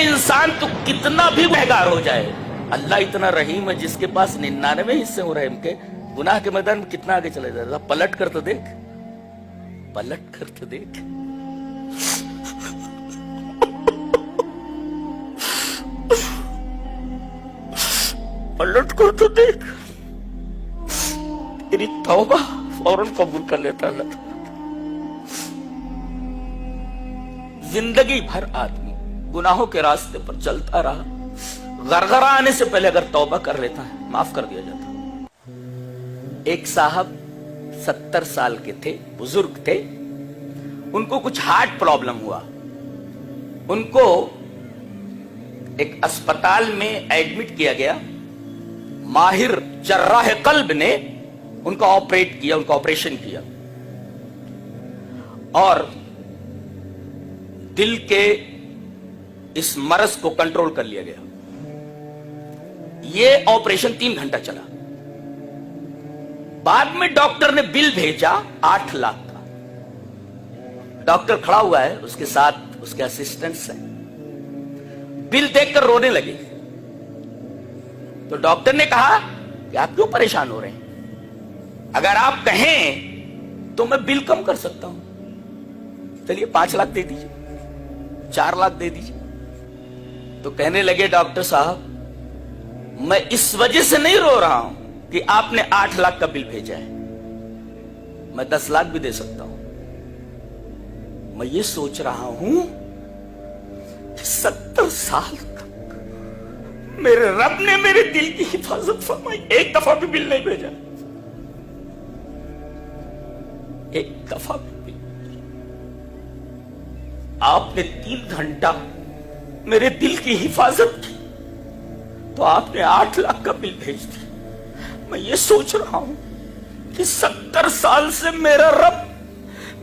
इंसान तो कितना भी गुनहगार हो जाए, अल्लाह इतना रहीम है जिसके पास 99 हिस्से हो रहम के, गुनाह के मैदान में कितना आगे चले जाता। पलट कर तो देख, पलट कर तो देख। पलट कर तो देख, तेरी तौबा फौरन कबूल कर लेता अल्लाह। जिंदगी भर आदमी गुनाहों के रास्ते पर चलता रहा, गरगरा आने से पहले अगर तौबा कर लेता है माफ कर दिया जाता। एक साहब 70 साल के थे, बुजुर्ग थे, उनको कुछ हार्ट प्रॉब्लम हुआ। उनको एक अस्पताल में एडमिट किया गया। माहिर जर्राह कल्ब ने उनका ऑपरेट किया, उनका ऑपरेशन किया और दिल के इस मर्ज को कंट्रोल कर लिया गया। यह ऑपरेशन 3 घंटा चला। बाद में डॉक्टर ने बिल भेजा 8 लाख का। डॉक्टर खड़ा हुआ है, उसके साथ उसके असिस्टेंट्स हैं। बिल देखकर रोने लगे। तो डॉक्टर ने कहा कि आप क्यों परेशान हो रहे हैं? अगर आप कहें तो मैं बिल कम कर सकता हूं। चलिए 5 लाख दे दीजिए, 4 लाख दे दीजिए। तो कहने लगे डॉक्टर साहब, मैं इस वजह से नहीं रो रहा हूं कि आपने 8 लाख का बिल भेजा है, मैं 10 लाख भी दे सकता हूं। मैं ये सोच रहा हूं कि 70 साल तक मेरे रब ने मेरे दिल की हिफाजत फरमाई, एक दफा भी बिल नहीं भेजा, एक दफा भी बिल। आपने 3 घंटा मेरे दिल की हिफाजत की तो आपने 8 लाख का बिल भेज दिया। मैं ये सोच रहा हूं कि 70 साल से मेरा रब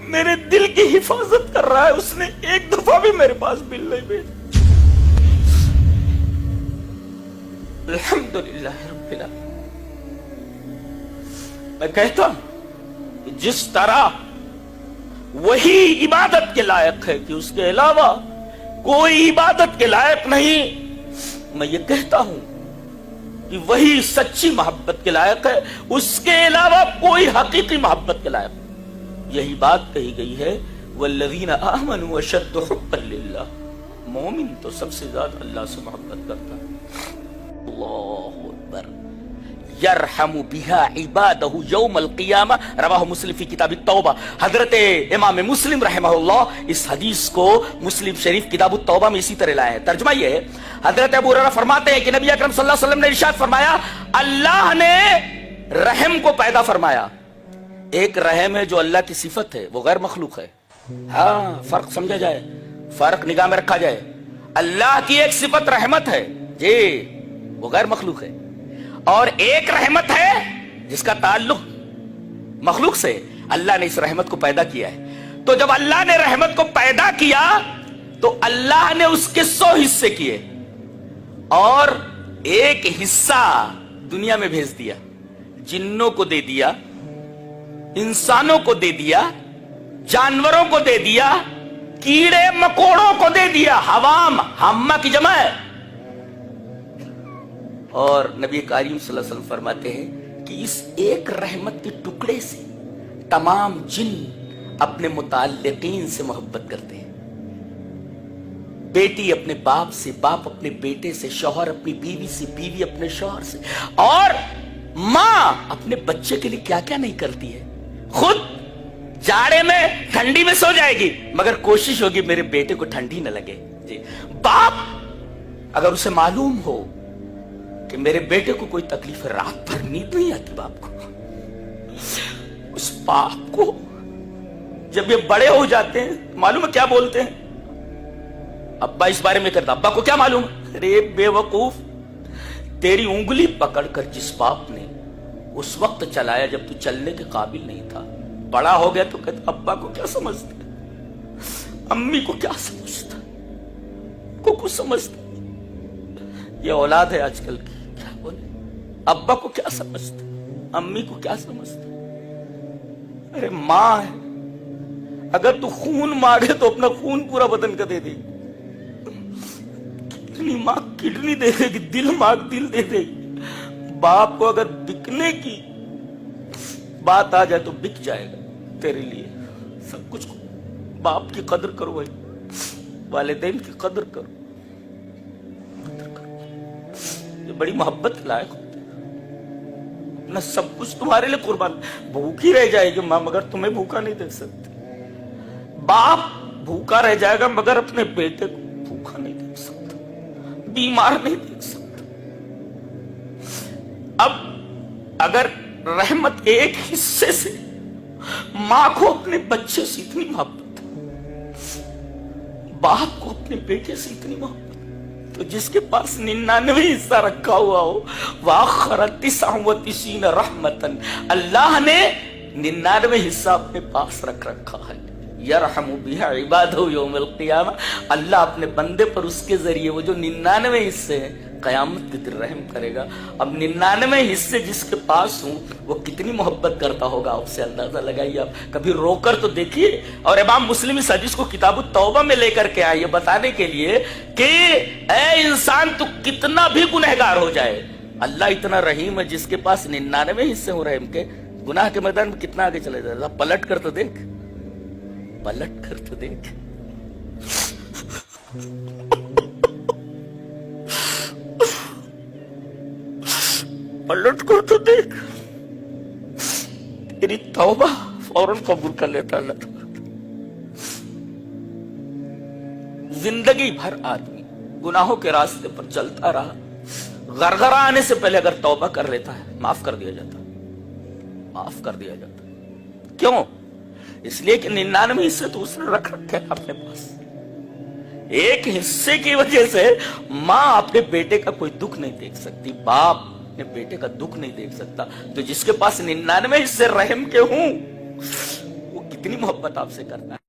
मेरे दिल की हिफाजत कर रहा है, उसने एक दफा भी मेरे पास बिल नहीं भेजा। अल्हम्दुलिल्लाह रब्बिल आलमीन। मैं कहता हूं कि जिस तरह वही इबादत के लायक है कि उसके अलावा कोई इबादत के लायक नहीं, मैं ये कहता हूं कि वही सच्ची मोहब्बत के लायक है, उसके अलावा कोई हकीकी मोहब्बत के लायक नहीं। यही बात कही गई है, वल्लज़ीना आमनू अशद्दु हुब्बन लिल्लाह। मोमिन तो सबसे ज्यादा अल्लाह से मोहब्बत करता है। अल्लाहु अकबर। यरहमु बिहा इबादहु यौमल क़ियामा, रवाहु मुस्लिम फी किताब तौबा। हजरत इमाम मुस्लिम रहमहुल्लाह इस हदीस को मुस्लिम शरीफ किताब तौबा में इसी तरह लाए हैं। तर्जुमा ये है, हजरत अबू हुरैरा फरमाते हैं कि नबी अकरम सल्लल्लाहु अलैहि वसल्लम ने इरशाद फरमाया, अल्लाह ने रहम को पैदा फरमाया। एक रहम है जो अल्लाह की सिफत है, वो गैर मखलूक है। हाँ, फर्क समझा जाए, फर्क निगाह में रखा जाए। अल्लाह की एक सिफत रहमत है जी, वो गैर मखलूक है, और एक रहमत है जिसका ताल्लुक मखलूक से। अल्लाह ने इस रहमत को पैदा किया है। तो जब अल्लाह ने रहमत को पैदा किया तो अल्लाह ने उसके 100 हिस्से किए और एक हिस्सा दुनिया में भेज दिया। जिन्नों को दे दिया, इंसानों को दे दिया, जानवरों को दे दिया, कीड़े मकोड़ों को दे दिया। हवाम, हम्मा की जमा है। और नबी करीम सल्लल्लाहु अलैहि वसल्लम फरमाते हैं कि इस एक रहमत के टुकड़े से तमाम जिन अपने मुताल्लिकीन से मोहब्बत करते हैं। बेटी अपने बाप से, बाप अपने बेटे से, शौहर अपनी बीवी से, बीवी अपने शौहर से, और मां अपने बच्चे के लिए क्या क्या नहीं करती है। खुद जाड़े में ठंडी में सो जाएगी मगर कोशिश होगी मेरे बेटे को ठंडी न लगे जी। बाप अगर उसे मालूम हो कि मेरे बेटे को कोई तकलीफ है, रात भर नींद नहीं आती बाप को, उस बाप को जब ये बड़े हो जाते हैं मालूम है क्या बोलते हैं? अब्बा इस बारे में करता, अब्बा को क्या मालूम? अरे बेवकूफ, तेरी उंगली पकड़कर जिस बाप ने उस वक्त चलाया जब तू चलने के काबिल नहीं था, बड़ा हो गया तो कहता अब्बा को क्या समझता, अम्मी को क्या समझता, को कुछ समझता। ये औलाद है आजकल की, क्या बोले, अब्बा को क्या समझता, अम्मी को क्या समझता। अरे मां है, अगर तू खून मांगे तो अपना खून पूरा बदन का दे दे। कितनी माँ किडनी दे देगी, दिल मांग दिल दे देगी। बाप को अगर बिकने की बात आ जाए तो बिक जाएगा तेरे लिए सब कुछ। बाप की कदर करो भाई, वालिदैन की कदर करो, ये बड़ी मोहब्बत लायक होते हैं। अपना सब कुछ तुम्हारे लिए कुर्बान, भूखी रह जाएगी माँ मगर तुम्हें भूखा नहीं देख सकती। बाप भूखा रह जाएगा मगर अपने बेटे को भूखा नहीं देख सकता, बीमार नहीं देख सकता। अब अगर रहमत के एक हिस्से से मां को अपने बच्चे से इतनी मोहब्बत, बाप को अपने बेटे से इतनी मोहब्बत, तो जिसके पास 99 हिस्सा रखा हुआ हो, वाखरतिसीन रहमतन, अल्लाह ने 99 हिस्सा अपने पास रख रखा है। यरहमु बिहा इबादहु यौमल क़ियामा, अल्लाह अपने बंदे पर उसके जरिए वो जो 99 हिस्से हैं कयामत के दिन रहम करेगा। अब 99 हिस्से जिसके पास हूं वो कितनी मोहब्बत करता होगा, आपसे अंदाजा लगाइए आप। कभी रोकर तो देखिए। और इमाम मुस्लिम इस हदीस को किताबुत तौबा में लेकर के आए बताने के लिए कि ऐ इंसान तू कितना भी गुनहगार हो जाए, अल्लाह इतना रहीम है जिसके पास 99 हिस्से हो रहम के, गुनाह के मैदान में कितना आगे चले जाए। पलट कर तो देख, पलट कर तो देख। पलट कर तो देख, तेरी तौबा फौरन कबूल कर लेता अल्लाह। जिंदगी भर आदमी गुनाहों के रास्ते पर चलता रहा, गरगरा आने से पहले अगर तौबा कर लेता है माफ कर दिया जाता, माफ कर दिया जाता। क्यों? इसलिए कि 99 हिस्से तो उसने रख रखे हैं अपने पास। एक हिस्से की वजह से मां अपने बेटे का कोई दुख नहीं देख सकती, बाप अपने बेटे का दुख नहीं देख सकता। तो जिसके पास 99 हिस्से रहम के हूं वो कितनी मोहब्बत आपसे करता है।